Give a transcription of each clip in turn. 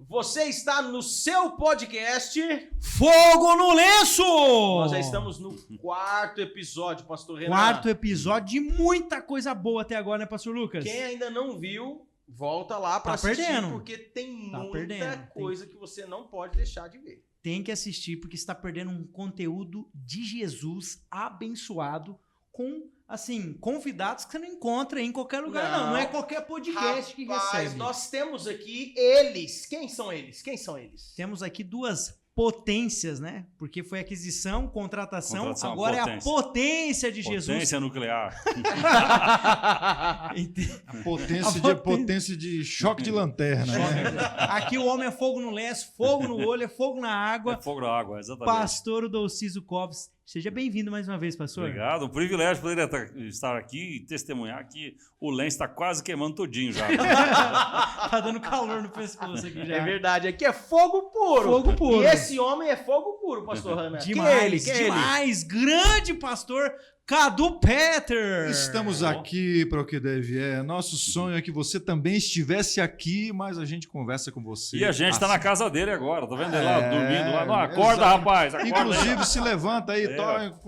Você está no seu podcast Fogo no Lenço! Nós já estamos no 4º episódio, pastor Renan. 4º episódio de muita coisa boa até agora, né, pastor Lucas? Quem ainda não viu, volta lá para assistir, perdendo. porque tem muita perdendo. coisa que você não pode deixar de ver. Tem que assistir, porque você está perdendo um conteúdo de Jesus abençoado com, assim, convidados que você não encontra em qualquer lugar, não. Não é qualquer podcast que recebe. Nós temos aqui eles. Quem são eles? Temos aqui duas potências, né? Porque foi aquisição, contratação agora potência. É a potência de Jesus. Potência nuclear. Potência de choque de lanterna. Né? Aqui o homem é fogo no lenço, fogo no olho, é fogo na água. É fogo na água, exatamente. Pastor Dolciso Coves. Seja bem-vindo mais uma vez, pastor. Obrigado, um privilégio poder estar aqui e testemunhar que o lenço está quase queimando todinho já. Tá dando calor no pescoço aqui já. É verdade, aqui é fogo puro. Fogo puro. E esse homem é fogo puro, pastor Renan. Demais, Quem é ele? demais. Grande pastor Cadu Peter. Estamos aqui para o que deve é. Nosso sonho é que você também estivesse aqui, mas a gente conversa com você. E a gente está na casa dele agora, tá vendo ele lá dormindo lá? Não, acorda, exato. rapaz, acorda. Inclusive, se levanta aí,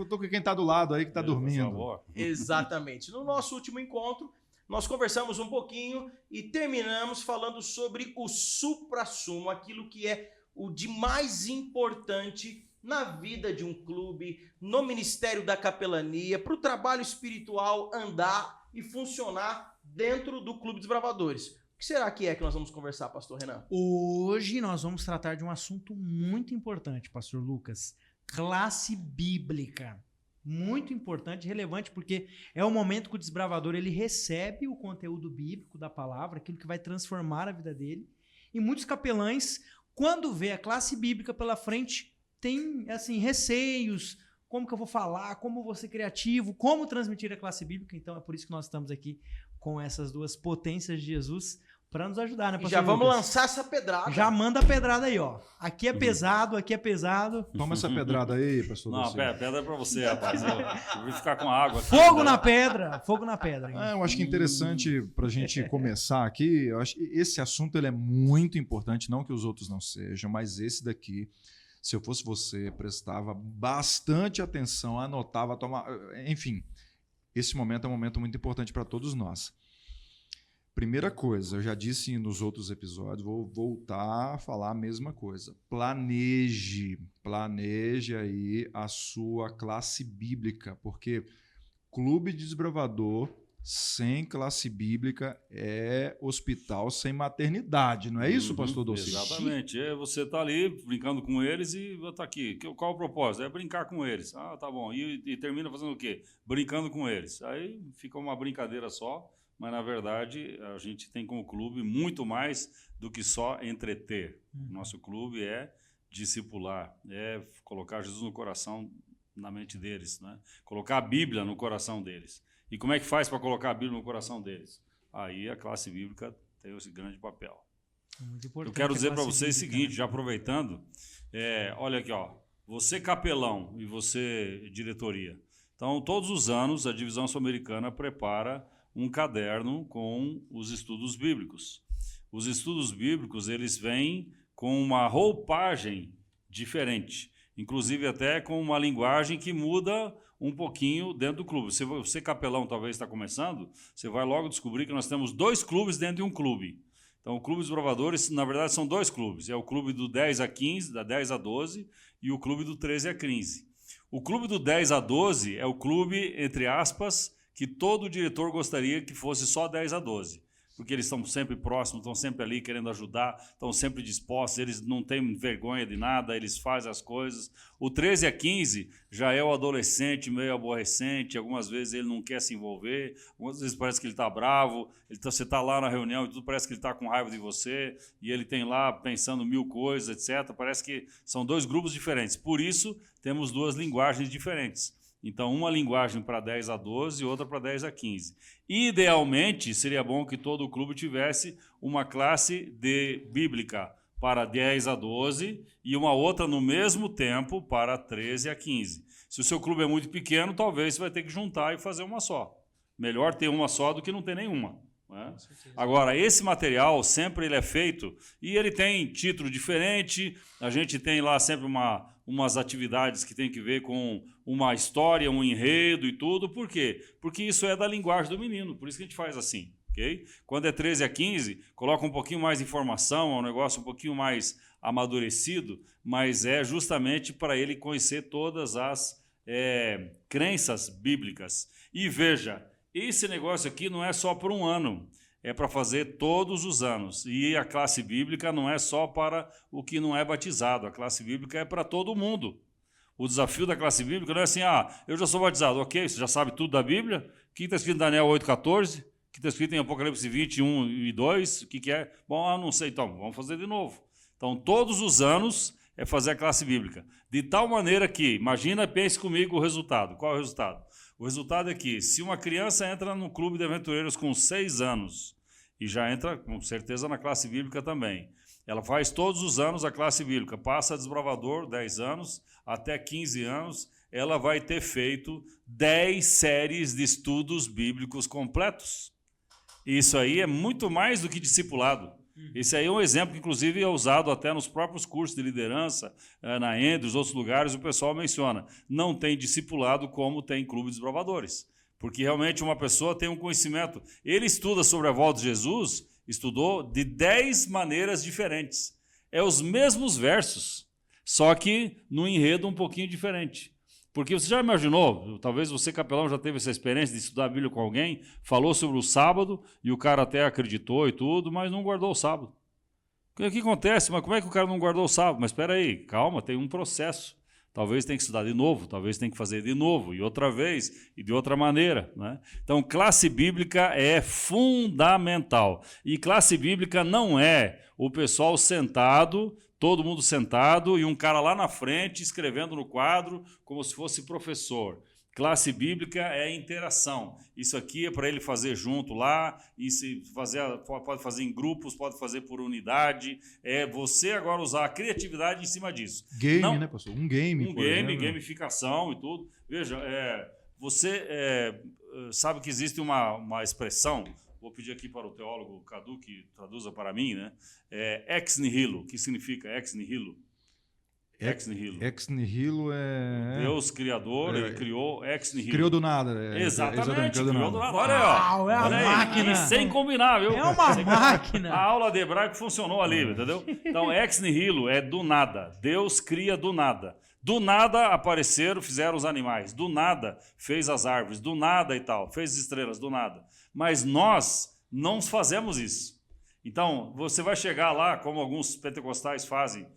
tô com quem está do lado aí que está dormindo. Exatamente. No nosso último encontro, nós conversamos um pouquinho e terminamos falando sobre o suprassumo, aquilo que é o de mais importante na vida de um clube, no ministério da capelania, para o trabalho espiritual andar e funcionar dentro do Clube dos Bravadores. O que será que é que nós vamos conversar, pastor Renan? Hoje nós vamos tratar de um assunto muito importante, pastor Lucas. Classe bíblica. Muito importante e relevante, porque é o momento que o desbravador ele recebe o conteúdo bíblico da palavra, aquilo que vai transformar a vida dele. E muitos capelães, quando vê a classe bíblica pela frente, tem, assim, receios, como que eu vou falar, como vou ser criativo, como transmitir a classe bíblica. Então, é por isso que nós estamos aqui com essas duas potências de Jesus para nos ajudar, né, pastor? E já vamos Lucas? lançar essa pedrada. Já manda a pedrada aí, ó. Aqui é pesado, aqui é pesado. Toma essa pedrada aí, pastor. Não, pedra é para você, rapaz. Eu vou ficar com a água aqui. Fogo na pedra, fogo na pedra. Eu acho que é interessante para a gente começar aqui. Eu acho que esse assunto ele é muito importante, não que os outros não sejam, mas esse daqui, se eu fosse você, prestava bastante atenção, anotava, tomava... Enfim, esse momento é um momento muito importante para todos nós. Primeira coisa, eu já disse nos outros episódios, vou voltar a falar a mesma coisa. Planeje aí a sua classe bíblica, porque clube de desbravador sem classe bíblica é hospital sem maternidade, não é isso, pastor Dolciso? Exatamente. Você está ali brincando com eles e está aqui. Qual o propósito? É brincar com eles. Ah, tá bom. E termina fazendo o quê? Brincando com eles. Aí fica uma brincadeira só, mas na verdade a gente tem como clube muito mais do que só entreter. Nosso clube é discipular, é colocar Jesus no coração, na mente deles, né? Colocar a Bíblia no coração deles. E como é que faz para colocar a Bíblia no coração deles? Aí a classe bíblica tem esse grande papel. Eu quero dizer para vocês o seguinte, já aproveitando, olha aqui, ó, você capelão e você diretoria. Então, todos os anos, a Divisão Sul-Americana prepara um caderno com os estudos bíblicos. Os estudos bíblicos, eles vêm com uma roupagem diferente, inclusive até com uma linguagem que muda um pouquinho dentro do clube. Se você, capelão, talvez está começando, você vai logo descobrir que nós temos 2 clubes dentro de um clube. Então, o Clube dos Bravadores, na verdade, são 2 clubes. É o clube do 10 a 15, da 10 a 12, e o clube do 13 a 15. O clube do 10 a 12 é o clube, entre aspas, que todo diretor gostaria que fosse só 10 a 12. Porque eles estão sempre próximos, estão sempre ali querendo ajudar, estão sempre dispostos, eles não têm vergonha de nada, eles fazem as coisas. O 13 a 15 já é o adolescente meio aborrecente, algumas vezes ele não quer se envolver, algumas vezes parece que ele está bravo, você está lá na reunião e tudo parece que ele está com raiva de você, e ele tem lá pensando 1000 coisas, etc. Parece que são 2 grupos diferentes. Por isso, temos 2 linguagens diferentes. Então, uma linguagem para 10 a 12 e outra para 10 a 15. Idealmente, seria bom que todo o clube tivesse uma classe de bíblica para 10 a 12 e uma outra no mesmo tempo para 13 a 15. Se o seu clube é muito pequeno, talvez você vai ter que juntar e fazer uma só. Melhor ter uma só do que não ter nenhuma. Né? Agora, esse material sempre ele é feito e ele tem título diferente, a gente tem lá sempre umas atividades que tem que ver com uma história, um enredo e tudo. Por quê? Porque isso é da linguagem do menino, por isso que a gente faz assim. Okay? Quando é 13 a 15, coloca um pouquinho mais de informação, é um negócio um pouquinho mais amadurecido, mas é justamente para ele conhecer todas as crenças bíblicas. E veja, esse negócio aqui não é só por um ano, é para fazer todos os anos. E a classe bíblica não é só para o que não é batizado, a classe bíblica é para todo mundo. O desafio da classe bíblica não é assim, eu já sou batizado, ok, você já sabe tudo da Bíblia? O que está escrito em Daniel 8,14? O que está escrito em Apocalipse 21 e 2? O que é? Bom, não sei, então, vamos fazer de novo. Então, todos os anos é fazer a classe bíblica. De tal maneira que, imagina, pense comigo o resultado. Qual é o resultado? O resultado é que, se uma criança entra no clube de aventureiros com 6 anos, e já entra, com certeza, na classe bíblica também, ela faz todos os anos a classe bíblica, passa a desbravador, 10 anos, até 15 anos, ela vai ter feito 10 séries de estudos bíblicos completos. Isso aí é muito mais do que discipulado. Esse aí é um exemplo que, inclusive, é usado até nos próprios cursos de liderança, na Andrews, outros lugares, o pessoal menciona. Não tem discipulado como tem clube de desbravadores. Porque realmente uma pessoa tem um conhecimento. Ele estuda sobre a volta de Jesus, estudou de 10 maneiras diferentes. É os mesmos versos, só que num enredo um pouquinho diferente. Porque você já imaginou, talvez você, capelão, já teve essa experiência de estudar a Bíblia com alguém, falou sobre o sábado e o cara até acreditou e tudo, mas não guardou o sábado. O que acontece? Mas como é que o cara não guardou o sábado? Mas espera aí, calma, tem um processo. Talvez tenha que estudar de novo, talvez tenha que fazer de novo, e outra vez, e de outra maneira. Né? Então, classe bíblica é fundamental. E classe bíblica não é o pessoal sentado, todo mundo sentado, e um cara lá na frente escrevendo no quadro como se fosse professor. Classe bíblica é interação. Isso aqui é para ele fazer junto lá, e se fazer, pode fazer em grupos, pode fazer por unidade. É você agora usar a criatividade em cima disso. Game, não, né, pastor? Um game. Um game, gamificação e tudo. Veja, você sabe que existe uma expressão, vou pedir aqui para o teólogo Cadu que traduza para mim, né? Ex nihilo. O que significa ex nihilo? Ex nihilo. Ex nihilo é... Deus criador, ele criou ex nihilo. Criou do nada. Exatamente, criou do nada. Olha aí, ó. É a máquina. E sem combinar, viu? É uma máquina. A aula de hebraico funcionou ali, entendeu? Então, ex nihilo é do nada. Deus cria do nada. Do nada apareceram, fizeram os animais. Do nada fez as árvores. Do nada e tal. Fez as estrelas, do nada. Mas nós não fazemos isso. Então, você vai chegar lá, como alguns pentecostais fazem,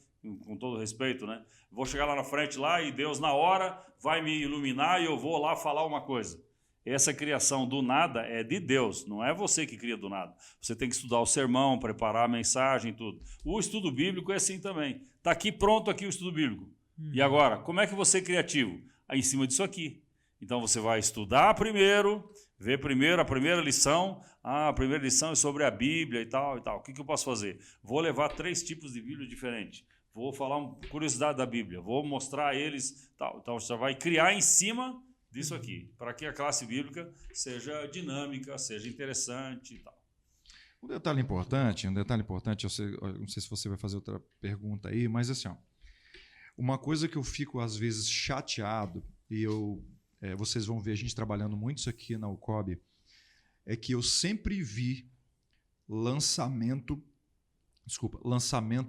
com todo respeito, né? Vou chegar lá na frente lá e Deus na hora vai me iluminar e eu vou lá falar uma coisa. Essa criação do nada é de Deus, não é você que cria do nada. Você tem que estudar o sermão, preparar a mensagem e tudo. O estudo bíblico é assim também. Está aqui pronto aqui o estudo bíblico. E agora, como é que você é criativo? Em cima disso aqui. Então você vai estudar primeiro, ver primeiro a primeira lição. A primeira lição é sobre a Bíblia e tal e tal. O que eu posso fazer? Vou levar 3 tipos de Bíblia diferentes. Vou falar uma curiosidade da Bíblia, vou mostrar a eles, tal. Então você vai criar em cima disso aqui, para que a classe bíblica seja dinâmica, seja interessante e tal. Um detalhe importante, eu não sei se você vai fazer outra pergunta aí, mas assim, uma coisa que eu fico às vezes chateado, e vocês vão ver a gente trabalhando muito isso aqui na UCOB, é que eu sempre vi lançamento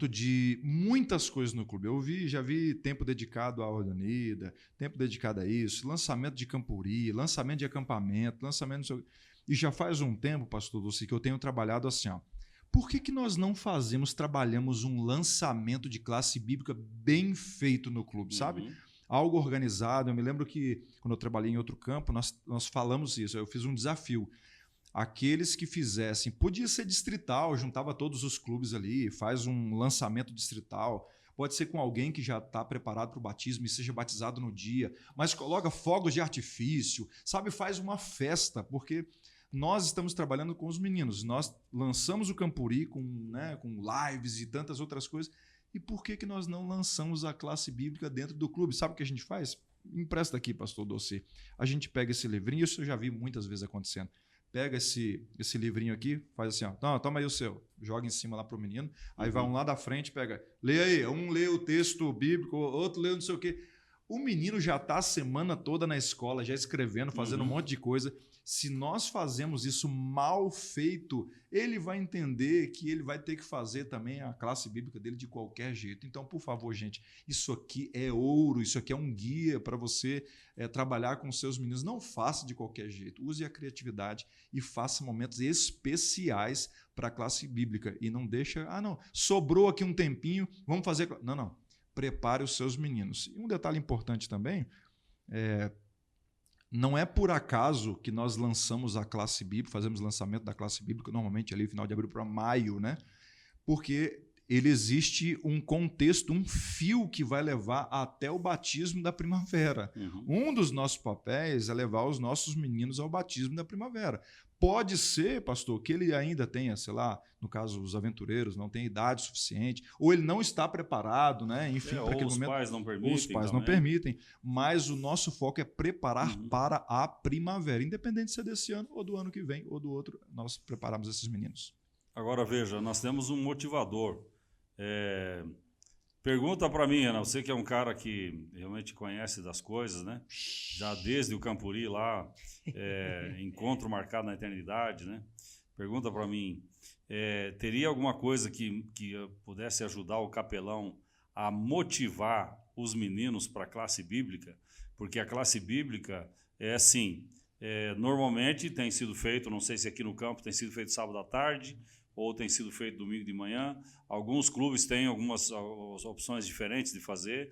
de muitas coisas no clube. Já vi tempo dedicado à Ordem Unida, tempo dedicado a isso, lançamento de Campuri, lançamento de acampamento, e já faz um tempo, pastor Dulce, que eu tenho trabalhado assim, por que nós não trabalhamos um lançamento de classe bíblica bem feito no clube, sabe? Algo organizado. Eu me lembro que, quando eu trabalhei em outro campo, nós falamos isso, eu fiz um desafio. Aqueles que fizessem, podia ser distrital, juntava todos os clubes ali, faz um lançamento distrital, pode ser com alguém que já está preparado para o batismo e seja batizado no dia, mas coloca fogos de artifício, sabe, faz uma festa, porque nós estamos trabalhando com os meninos, nós lançamos o Campuri com lives e tantas outras coisas, e por que nós não lançamos a classe bíblica dentro do clube? Sabe o que a gente faz? Empresta aqui, pastor Doce, a gente pega esse livrinho, isso eu já vi muitas vezes acontecendo, pega esse livrinho aqui, faz assim, ó, não, toma aí o seu, joga em cima lá pro menino, aí vai um lá da frente, pega, lê aí, um lê o texto bíblico, outro lê não sei o quê. O menino já está a semana toda na escola, já escrevendo, fazendo um monte de coisa. Se nós fazemos isso mal feito, ele vai entender que ele vai ter que fazer também a classe bíblica dele de qualquer jeito. Então, por favor, gente, isso aqui é ouro, isso aqui é um guia para você trabalhar com seus meninos. Não faça de qualquer jeito. Use a criatividade e faça momentos especiais para a classe bíblica. E não deixa, não, sobrou aqui um tempinho, vamos fazer... Não. Prepare os seus meninos. E um detalhe importante também, não é por acaso que nós lançamos a classe bíblica, fazemos lançamento da classe bíblica, normalmente ali no final de abril para maio, né? Porque ele existe um contexto, um fio que vai levar até o batismo da primavera. Um dos nossos papéis é levar os nossos meninos ao batismo da primavera. Pode ser, pastor, que ele ainda tenha, sei lá, no caso os aventureiros, não tem idade suficiente, ou ele não está preparado, né? Enfim, para aquele momento. Pais não permitem. Os pais não permitem, mas o nosso foco é preparar para a primavera, independente se é desse ano, ou do ano que vem, ou do outro, nós preparamos esses meninos. Agora veja, nós temos um motivador. Pergunta para mim, Ana, você que é um cara que realmente conhece das coisas, né? Já desde o Campuri lá, encontro marcado na eternidade, né? Pergunta para mim, teria alguma coisa que pudesse ajudar o capelão a motivar os meninos para a classe bíblica? Porque a classe bíblica é assim, normalmente tem sido feito, não sei se aqui no campo tem sido feito sábado à tarde, ou tem sido feito domingo de manhã. Alguns clubes têm algumas opções diferentes de fazer.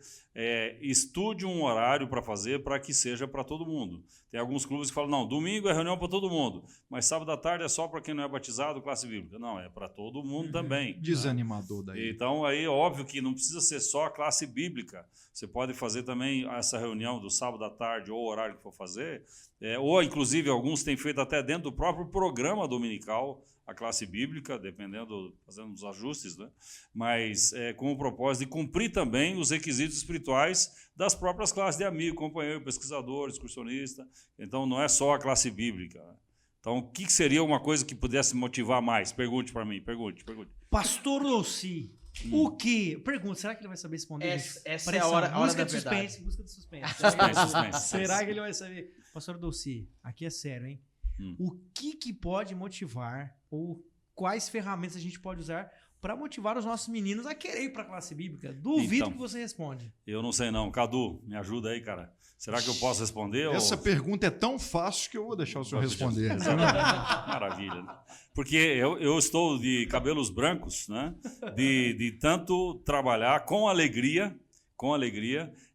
Estude um horário para fazer para que seja para todo mundo. Tem alguns clubes que falam, não, domingo é reunião para todo mundo, mas sábado à tarde é só para quem não é batizado, classe bíblica. Não, é para todo mundo também. Desanimador daí. Então, aí, óbvio que não precisa ser só a classe bíblica. Você pode fazer também essa reunião do sábado à tarde ou o horário que for fazer, ou, inclusive, alguns têm feito até dentro do próprio programa dominical, a classe bíblica, dependendo, fazendo os ajustes, né? Mas com o propósito de cumprir também os requisitos espirituais das próprias classes de amigo, companheiro, pesquisador, excursionista. Então, não é só a classe bíblica. Então, o que seria uma coisa que pudesse motivar mais? Pergunte para mim, pergunte. Pastor Luci, o que? Pergunta, será que ele vai saber responder? Essa é a hora da verdade. Busca de suspense. Suspense. Será que ele vai saber? Pastor Dulci, aqui é sério, hein? O que pode motivar ou quais ferramentas a gente pode usar para motivar os nossos meninos a querer ir para a classe bíblica? Duvido que você responde. Eu não sei não. Cadu, me ajuda aí, cara. Será que eu posso responder? Essa pergunta é tão fácil que eu vou deixar o senhor responder. Maravilha. Né? Porque eu estou de cabelos brancos, né? de tanto trabalhar com alegria,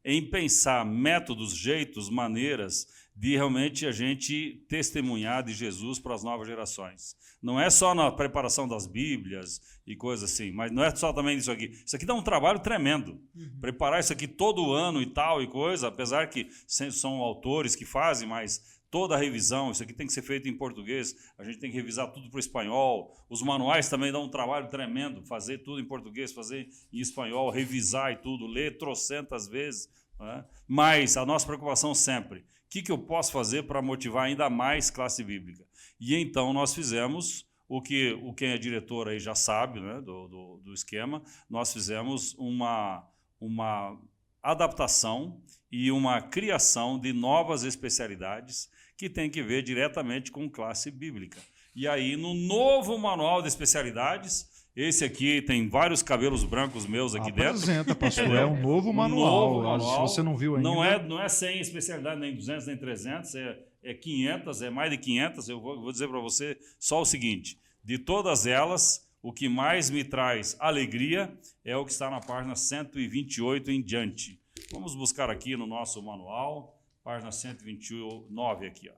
em pensar métodos, jeitos, maneiras de realmente a gente testemunhar de Jesus para as novas gerações. Não é só na preparação das Bíblias e coisas assim, mas não é só também isso aqui. Isso aqui dá um trabalho tremendo. Preparar isso aqui todo ano e tal e coisa, apesar que são autores que fazem, mas toda a revisão, isso aqui tem que ser feito em português, a gente tem que revisar tudo para o espanhol, os manuais também dão um trabalho tremendo, fazer tudo em português, fazer em espanhol, revisar e tudo, ler trocentas vezes, né? Mas a nossa preocupação sempre, o que eu posso fazer para motivar ainda mais classe bíblica? E então nós fizemos o que quem é diretor aí já sabe, né, do esquema, nós fizemos uma adaptação e uma criação de novas especialidades que tem que ver diretamente com classe bíblica. E aí, no novo manual de especialidades, esse aqui tem vários cabelos brancos meus aqui dentro. Apresenta, pastor, é um novo manual. Se você não viu ainda... Não é 100 especialidades, nem 200, nem 300, é 500, é mais de 500. Eu vou dizer para você só o seguinte, de todas elas, o que mais me traz alegria é o que está na página 128 em diante. Vamos buscar aqui no nosso manual, página 129 aqui. Ó.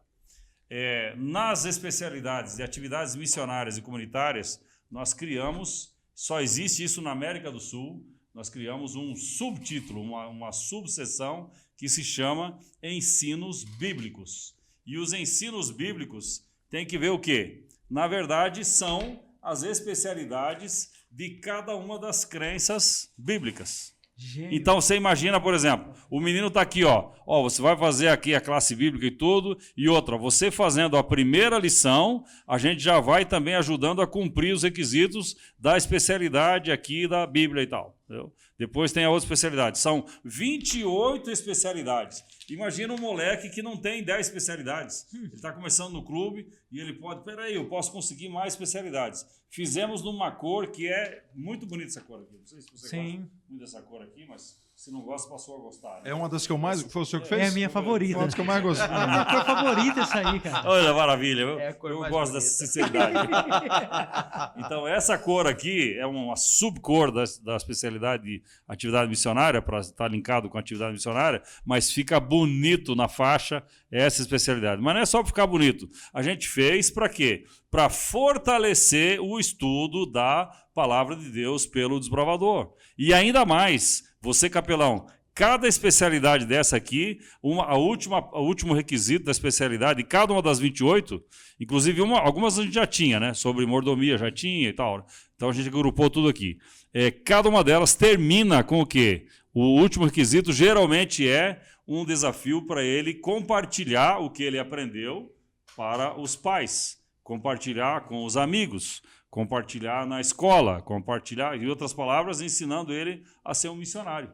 Nas especialidades de atividades missionárias e comunitárias, nós criamos, só existe isso na América do Sul, nós criamos um subtítulo, uma subseção que se chama Ensinos Bíblicos. E os ensinos bíblicos têm que ver o quê? Na verdade, são as especialidades de cada uma das crenças bíblicas. Gênio. Então você imagina, por exemplo, o menino está aqui, ó, você vai fazer aqui a classe bíblica e tudo, e outra, você fazendo a primeira lição, a gente já vai também ajudando a cumprir os requisitos da especialidade aqui da Bíblia e tal. Entendeu? Depois tem a outra especialidade. São 28 especialidades. Imagina um moleque que não tem 10 especialidades. Ele está começando no clube e ele pode... Peraí, eu posso conseguir mais especialidades. Fizemos numa cor que é muito bonita essa cor aqui. Não sei se você gosta muito dessa cor aqui, mas se não gosta, passou a gostar. Né? É uma das que eu mais... Foi o senhor que fez? É a minha favorita. Uma das que eu mais gostei. É a minha cor favorita essa aí, cara. Olha, maravilha. Eu cor gosto mais dessa bonita. sinceridade. Então, essa cor aqui é uma subcor da especialidade de atividade missionária, para estar linkado com a atividade missionária, mas fica bonito na faixa essa especialidade. Mas não é só para ficar bonito. A gente fez para quê? Para fortalecer o estudo da palavra de Deus pelo desbravador. E ainda mais, você, capelão, cada especialidade dessa aqui, o último requisito da especialidade, cada uma das 28, inclusive algumas a gente já tinha, né? Sobre mordomia já tinha e tal. Então a gente agrupou tudo aqui. Cada uma delas termina com o quê? O último requisito geralmente é um desafio para ele compartilhar o que ele aprendeu para os pais, compartilhar com os amigos, compartilhar na escola, compartilhar, em outras palavras, ensinando ele a ser um missionário.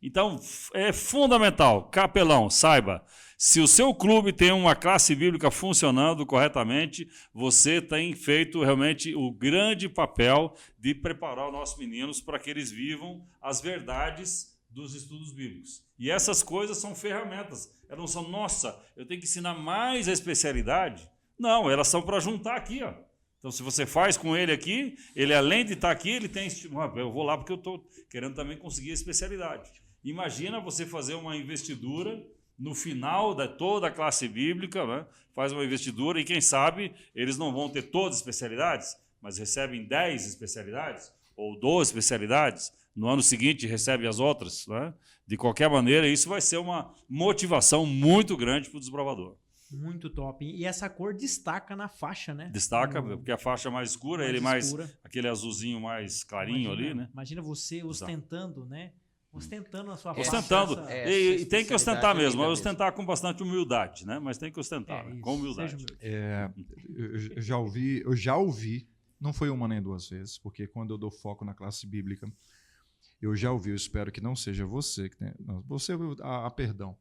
Então, é fundamental, capelão, saiba, se o seu clube tem uma classe bíblica funcionando corretamente, você tem feito realmente o grande papel de preparar os nossos meninos para que eles vivam as verdades dos estudos bíblicos. E essas coisas são ferramentas. Elas não são, nossa, eu tenho que ensinar mais a especialidade. Não, elas são para juntar aqui, ó. Então, se você faz com ele aqui, ele além de estar aqui, ele tem... Eu vou lá porque eu estou querendo também conseguir a especialidade. Imagina você fazer uma investidura no final de toda a classe bíblica, né? Faz uma investidura e, quem sabe, eles não vão ter todas as especialidades, mas recebem 10 especialidades ou 12 especialidades. No ano seguinte, recebem as outras. Né? De qualquer maneira, isso vai ser uma motivação muito grande para o desbravador. Muito top. E essa cor destaca na faixa, né? Destaca, porque a faixa mais escura, aquele azulzinho mais clarinho ali, né? Imagina você ostentando, né? Ostentando a sua ostentando. faixa. E tem que ostentar mesmo, mas ostentar com bastante humildade, né? Mas tem que ostentar, com humildade. Eu já ouvi, não foi uma nem duas vezes, porque quando eu dou foco na classe bíblica, eu já ouvi, eu espero que não seja você, perdão.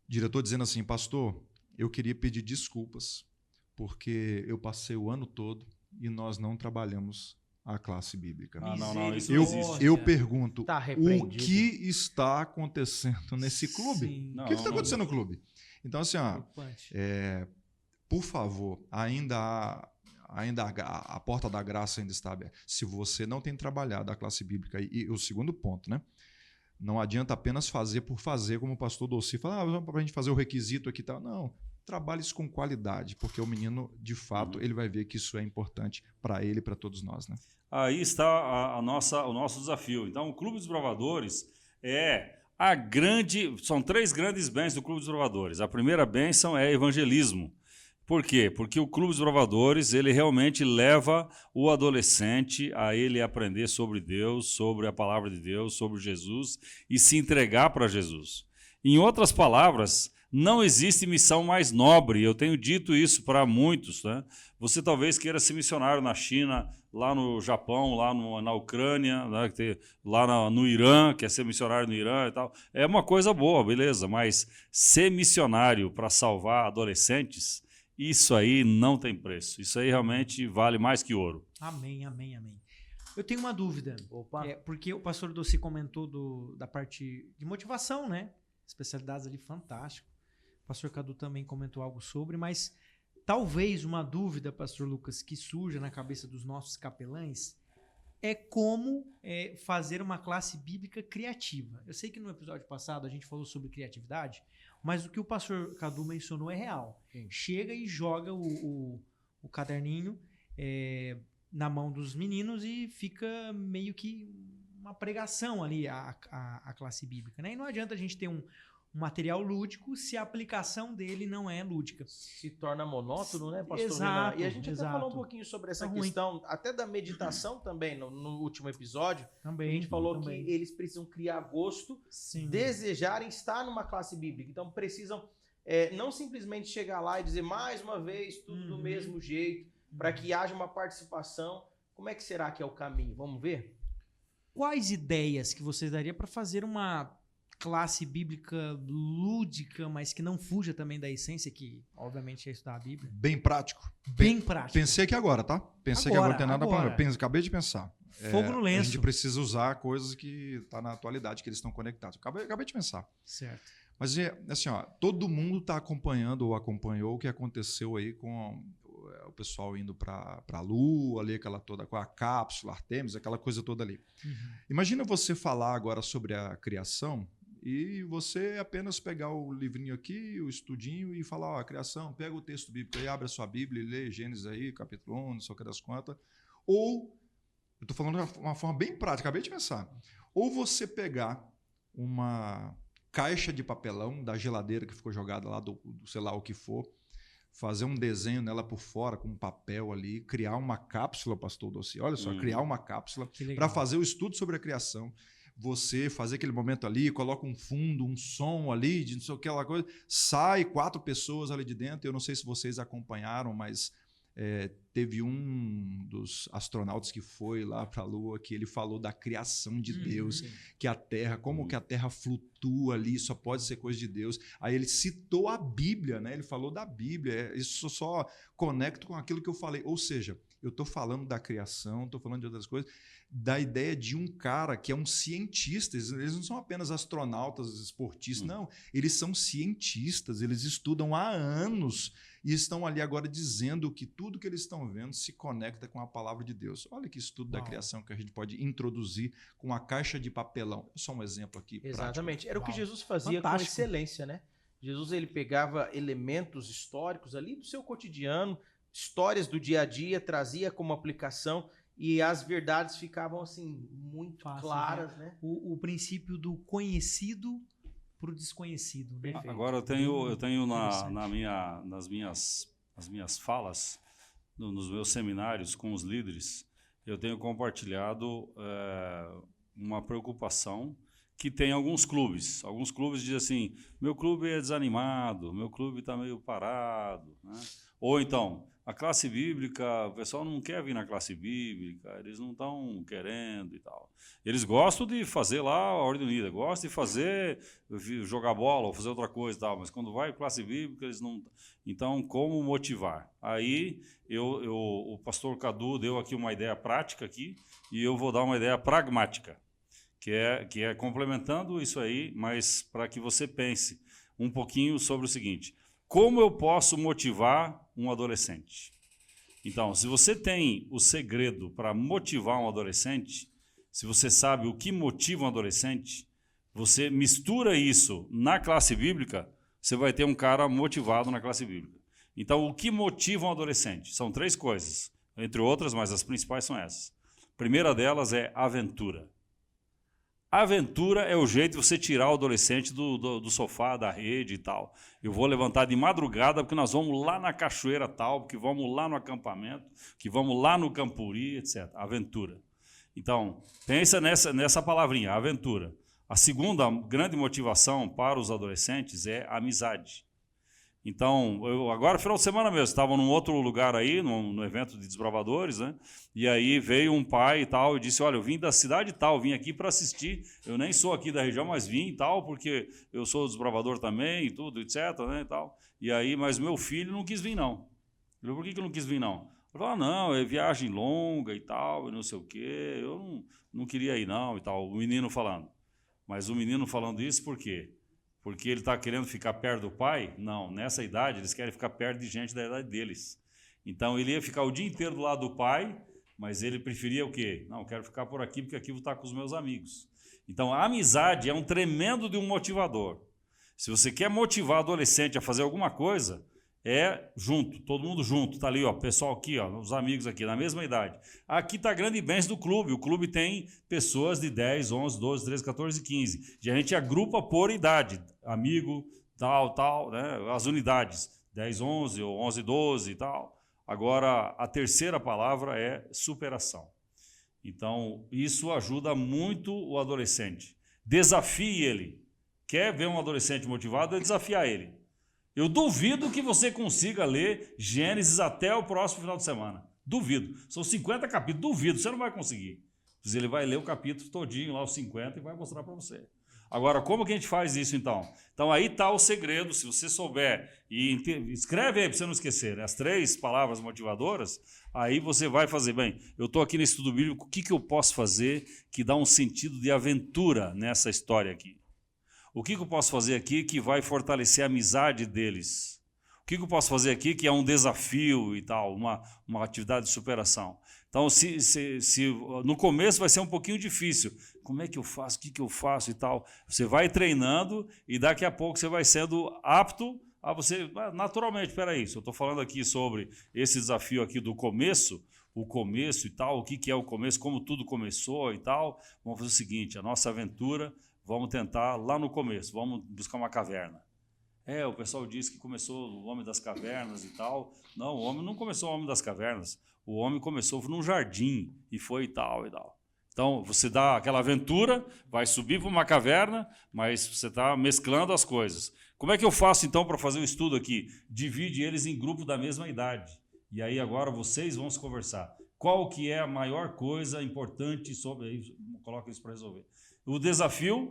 Diretor dizendo assim, pastor, eu queria pedir desculpas, porque eu passei o ano todo e nós não trabalhamos a classe bíblica. Não, isso não existe. Eu pergunto, Tá o que está acontecendo nesse clube? O que está acontecendo no clube? Então, assim, por favor, ainda a porta da graça ainda está aberta. Se você não tem trabalhado a classe bíblica, e o segundo ponto, né? Não adianta apenas fazer por fazer, como o pastor Dolci fala, para a gente fazer o requisito aqui e tal. Não, trabalhe isso com qualidade, porque o menino, de fato, ele vai ver que isso é importante para ele e para todos nós. Né? Aí está o nosso desafio. Então, o Clube dos Bravadores são 3 grandes bênçãos do Clube dos Bravadores. A primeira bênção é evangelismo. Por quê? Porque o Clube dos Bravadores, ele realmente leva o adolescente a ele aprender sobre Deus, sobre a palavra de Deus, sobre Jesus e se entregar para Jesus. Em outras palavras, não existe missão mais nobre. Eu tenho dito isso para muitos. Né? Você talvez queira ser missionário na China, lá no Japão, lá na Ucrânia, né? Lá no Irã, quer ser missionário no Irã e tal. É uma coisa boa, beleza, mas ser missionário para salvar adolescentes, isso aí não tem preço. Isso aí realmente vale mais que ouro. Amém, amém, amém. Eu tenho uma dúvida. Opa. Porque o pastor Dolci comentou da parte de motivação, né? Especialidades ali, fantástico. O pastor Cadu também comentou algo sobre, mas talvez uma dúvida, pastor Lucas, que surja na cabeça dos nossos capelães é como fazer uma classe bíblica criativa. Eu sei que no episódio passado a gente falou sobre criatividade, mas o que o pastor Cadu mencionou é real. Sim. Chega e joga o caderninho na mão dos meninos e fica meio que uma pregação ali a classe bíblica. Né? E não adianta a gente ter um material lúdico se a aplicação dele não é lúdica. Se torna monótono, né, pastor Exato, Renan? E a gente até falou um exato. pouquinho sobre essa Tá ruim. questão, até da meditação também, no último episódio. Também. A gente falou também. que eles precisam criar gosto, Sim. desejarem estar numa classe bíblica. Então precisam não simplesmente chegar lá e dizer mais uma vez tudo do mesmo jeito, para que haja uma participação. Como é que será que é o caminho? Vamos ver? Quais ideias que você daria para fazer uma classe bíblica lúdica, mas que não fuja também da essência, que obviamente é estudar a Bíblia? Bem prático. Bem prático. Pensei aqui agora, tá? Pensei que agora não tem nada Agora. para. Acabei de pensar. Fogo no A lenço. gente precisa usar coisas que tá na atualidade, que eles estão conectados. Acabei de pensar. Certo. Mas, assim, ó, todo mundo está acompanhando ou acompanhou o que aconteceu aí com o pessoal indo para a Lua, ali, aquela toda, com a cápsula, Artemis, aquela coisa toda ali. Imagina você falar agora sobre a criação e você apenas pegar o livrinho aqui, o estudinho, e falar, ó, a criação, pega o texto bíblico aí, abre a sua Bíblia e lê Gênesis aí, capítulo 1, não sei o que das quantas. Ou, eu estou falando de uma forma bem prática, acabei de pensar. Ou você pegar uma caixa de papelão da geladeira que ficou jogada lá, do sei lá o que for, fazer um desenho nela por fora com um papel ali, criar uma cápsula, pastor Doci. Olha só, criar uma cápsula para fazer o estudo sobre a criação. Você fazer aquele momento ali, coloca um fundo, um som ali, de não sei o que, aquela coisa, sai 4 pessoas ali de dentro. Eu não sei se vocês acompanharam, mas teve um dos astronautas que foi lá para a Lua, que ele falou da criação de Deus, que a Terra, como que a Terra flutua ali, só pode ser coisa de Deus. Aí ele citou a Bíblia, né? Ele falou da Bíblia. Isso só conecta com aquilo que eu falei. Ou seja, eu estou falando da criação, estou falando de outras coisas, da ideia de um cara que é um cientista. Eles não são apenas astronautas, esportistas, não. Eles são cientistas, eles estudam há anos e estão ali agora dizendo que tudo que eles estão vendo se conecta com a palavra de Deus. Olha que estudo da criação que a gente pode introduzir com a caixa de papelão. Só um exemplo aqui. Exatamente. Prático. Era o que Jesus fazia com excelência, né? Jesus, ele pegava elementos históricos ali do seu cotidiano, histórias do dia a dia, trazia como aplicação e as verdades ficavam assim muito claras, né? O princípio do conhecido para o desconhecido. Né? Agora eu tenho nas minhas falas, nos meus seminários com os líderes, eu tenho compartilhado uma preocupação que tem alguns clubes. Alguns clubes dizem assim, meu clube é desanimado, meu clube está meio parado, né? Ou então, a classe bíblica, o pessoal não quer vir na classe bíblica, eles não estão querendo e tal. Eles gostam de fazer lá a Ordem Unida, gostam de fazer, jogar bola ou fazer outra coisa e tal, mas quando vai classe bíblica, eles não... Então, como motivar? Aí, o pastor Cadu deu aqui uma ideia prática aqui, e eu vou dar uma ideia pragmática, que é complementando isso aí, mas para que você pense um pouquinho sobre o seguinte: como eu posso motivar um adolescente? Então, se você tem o segredo para motivar um adolescente, se você sabe o que motiva um adolescente, você mistura isso na classe bíblica, você vai ter um cara motivado na classe bíblica. Então, o que motiva um adolescente? São 3 coisas, entre outras, mas as principais são essas. A primeira delas é aventura. A aventura é o jeito de você tirar o adolescente do sofá, da rede e tal. Eu vou levantar de madrugada porque nós vamos lá na cachoeira tal, porque vamos lá no acampamento, que vamos lá no Campuri, etc. Aventura. Então, pensa nessa palavrinha, aventura. A segunda grande motivação para os adolescentes é a amizade. Então, agora, final de semana mesmo, estava num outro lugar aí, no evento de desbravadores, né? E aí veio um pai e tal, e disse, olha, eu vim da cidade tal, vim aqui para assistir, eu nem sou aqui da região, mas vim e tal, porque eu sou desbravador também, e tudo, etc, né, e tal. E aí, mas meu filho não quis vir, não. Eu falei, por que não quis vir, não? Ele falou, não, é viagem longa e tal, e não sei o quê, eu não queria ir, não, e tal. O menino falando. Mas o menino falando isso por quê? Porque ele está querendo ficar perto do pai? Não, nessa idade eles querem ficar perto de gente da idade deles. Então ele ia ficar o dia inteiro do lado do pai, mas ele preferia o quê? Não, quero ficar por aqui porque aqui vou estar com os meus amigos. Então a amizade é um tremendo de um motivador. Se você quer motivar adolescente a fazer alguma coisa, é junto, todo mundo junto, tá ali, ó, pessoal aqui, ó, os amigos aqui, na mesma idade. Aqui tá a grande bênção do clube, o clube tem pessoas de 10, 11, 12, 13, 14, 15. E a gente agrupa por idade, amigo, tal, né, as unidades, 10, 11 ou 11, 12 e tal. Agora, a terceira palavra é superação. Então, isso ajuda muito o adolescente. Desafie ele. Quer ver um adolescente motivado? É desafiar ele. Eu duvido que você consiga ler Gênesis até o próximo final de semana. Duvido. São 50 capítulos. Duvido. Você não vai conseguir. Ele vai ler o capítulo todinho, lá os 50, e vai mostrar para você. Agora, como que a gente faz isso, então? Então, aí está o segredo. Se você souber, e escreve aí para você não esquecer, né? As 3 palavras motivadoras, aí você vai fazer, bem, eu estou aqui nesse estudo bíblico, o que eu posso fazer que dá um sentido de aventura nessa história aqui? O que eu posso fazer aqui que vai fortalecer a amizade deles? O que eu posso fazer aqui que é um desafio e tal, uma atividade de superação? Então, se no começo vai ser um pouquinho difícil. Como é que eu faço? O que eu faço e tal? Você vai treinando e daqui a pouco você vai sendo apto a você... Naturalmente, espera aí, se eu estou falando aqui sobre esse desafio aqui do começo, o começo e tal, o que é o começo, como tudo começou e tal, vamos fazer o seguinte, a nossa aventura, vamos tentar lá no começo, vamos buscar uma caverna. O pessoal diz que começou o homem das cavernas e tal. Não, o homem não começou o homem das cavernas. O homem começou num jardim e foi e tal e tal. Então, você dá aquela aventura, vai subir para uma caverna, mas você está mesclando as coisas. Como é que eu faço, então, para fazer o estudo aqui? Divide eles em grupos da mesma idade. E aí, agora, vocês vão se conversar. Qual que é a maior coisa importante sobre... Aí, coloca isso para resolver. O desafio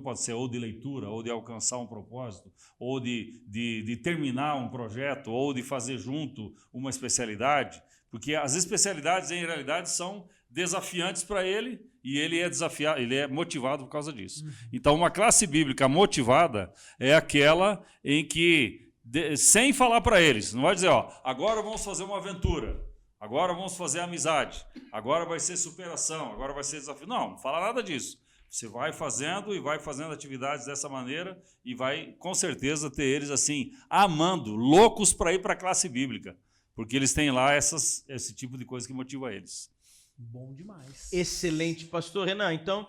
pode ser ou de leitura, ou de alcançar um propósito, ou de terminar um projeto, ou de fazer junto uma especialidade, porque as especialidades, em realidade, são desafiantes para ele e ele é desafiado, ele é motivado por causa disso. Então, uma classe bíblica motivada é aquela em que, sem falar para eles, não vai dizer, ó, agora vamos fazer uma aventura, agora vamos fazer amizade, agora vai ser superação, agora vai ser desafio. Não fala nada disso. Você vai fazendo e vai fazendo atividades dessa maneira e vai, com certeza, ter eles assim, amando, loucos para ir para a classe bíblica, porque eles têm lá esse tipo de coisa que motiva eles. Bom demais. Excelente, pastor Renan. Então,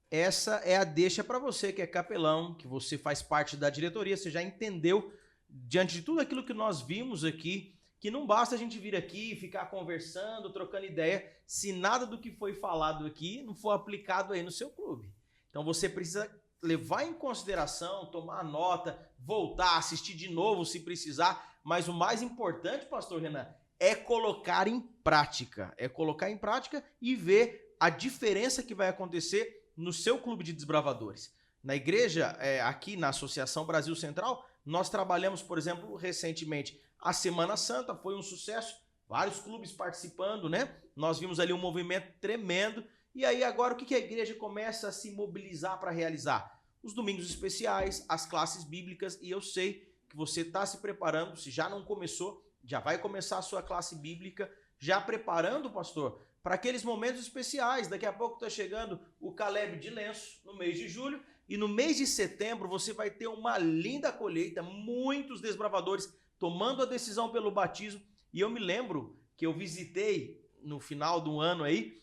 essa é a deixa para você que é capelão, que você faz parte da diretoria, você já entendeu, diante de tudo aquilo que nós vimos aqui, que não basta a gente vir aqui, ficar conversando, trocando ideia, se nada do que foi falado aqui não for aplicado aí no seu clube. Então você precisa levar em consideração, tomar nota, voltar, assistir de novo se precisar, mas o mais importante, pastor Renan, é colocar em prática. É colocar em prática e ver a diferença que vai acontecer no seu clube de desbravadores. Na igreja, aqui na Associação Brasil Central, nós trabalhamos, por exemplo, recentemente, a Semana Santa, foi um sucesso, vários clubes participando, né? Nós vimos ali um movimento tremendo. E aí agora o que a igreja começa a se mobilizar para realizar? Os domingos especiais, as classes bíblicas, e eu sei que você está se preparando, se já não começou, já vai começar a sua classe bíblica, já preparando, pastor, para aqueles momentos especiais. Daqui a pouco está chegando o Caleb de Lenço, no mês de julho, e no mês de setembro você vai ter uma linda colheita, muitos desbravadores tomando a decisão pelo batismo. E eu me lembro que eu visitei no final do ano aí,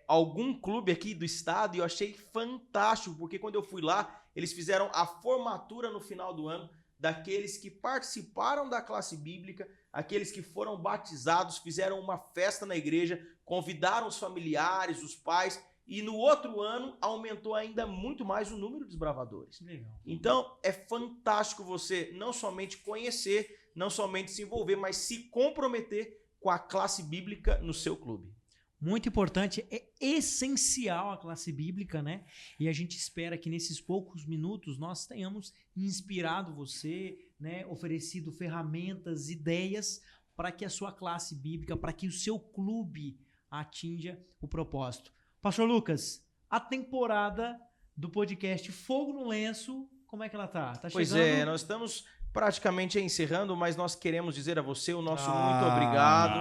algum clube aqui do estado, e eu achei fantástico, porque quando eu fui lá, eles fizeram a formatura no final do ano daqueles que participaram da classe bíblica, aqueles que foram batizados, fizeram uma festa na igreja, convidaram os familiares, os pais, e no outro ano aumentou ainda muito mais o número de desbravadores. Legal. Então é fantástico você não somente conhecer, não somente se envolver, mas se comprometer com a classe bíblica no seu clube. Muito importante, é essencial a classe bíblica, né? E a gente espera que nesses poucos minutos nós tenhamos inspirado você, né? Oferecido ferramentas, ideias para que a sua classe bíblica, para que o seu clube atinja o propósito. Pastor Lucas, a temporada do podcast Fogo no Lenço, como é que ela tá? Tá chegando? Pois é, nós estamos praticamente encerrando, mas nós queremos dizer a você o nosso muito obrigado.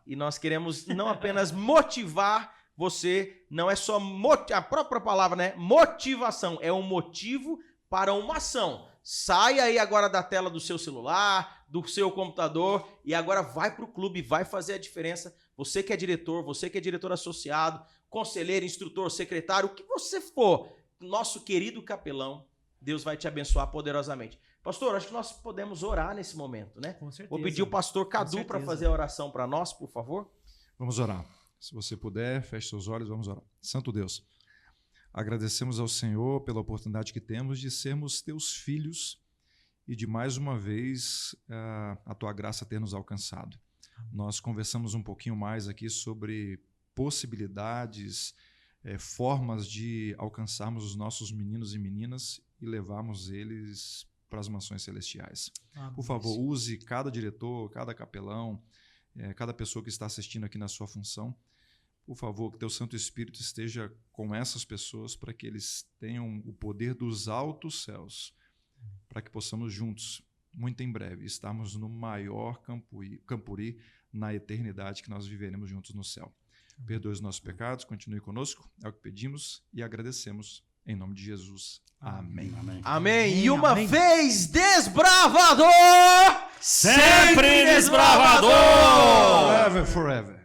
E nós queremos não apenas motivar você, não é só a própria palavra, né? Motivação, é um motivo para uma ação. Sai aí agora da tela do seu celular, do seu computador e agora vai pro clube, vai fazer a diferença. Você que é diretor, você que é diretor associado, conselheiro, instrutor, secretário, o que você for, nosso querido capelão, Deus vai te abençoar poderosamente. Pastor, acho que nós podemos orar nesse momento, né? Com certeza. Vou pedir o pastor Cadu para fazer a oração para nós, por favor. Vamos orar. Se você puder, feche seus olhos, vamos orar. Santo Deus, agradecemos ao Senhor pela oportunidade que temos de sermos teus filhos e de mais uma vez a tua graça ter nos alcançado. Nós conversamos um pouquinho mais aqui sobre possibilidades, formas de alcançarmos os nossos meninos e meninas e levarmos eles para as mansões celestiais. Por favor, use cada diretor, cada capelão, cada pessoa que está assistindo aqui na sua função. Por favor, que teu Santo Espírito esteja com essas pessoas para que eles tenham o poder dos altos céus, para que possamos juntos, muito em breve, estarmos no maior Campuri na eternidade que nós viveremos juntos no céu. Perdoe os nossos pecados, continue conosco, é o que pedimos e agradecemos. Em nome de Jesus. Amém. Amém. Amém. E uma vez desbravador, Sempre desbravador! Forever, forever.